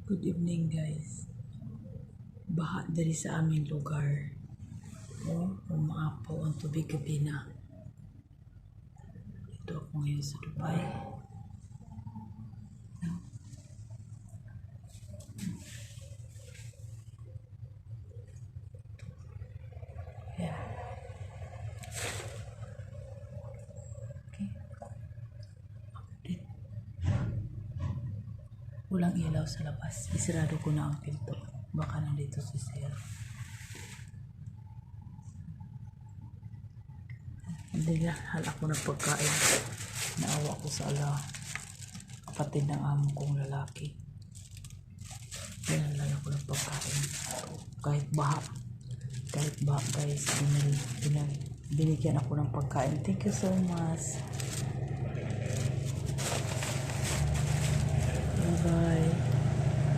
Good evening guys. Baha diri sa aming lugar. Umaapaw ang tubig gabi na. Ito ako ngayon sa Dubai. Yeah. Okay. Walang ilaw sa labas. Isarado ko na ang pinto. Baka nandito si Sir. Hindi hal ako ng pagkain. Naawa ko sa kapatid ng amo kong lalaki. Pinalala ko ng pagkain. Kahit baha guys, binigyan ako ng pagkain. Thank you so much.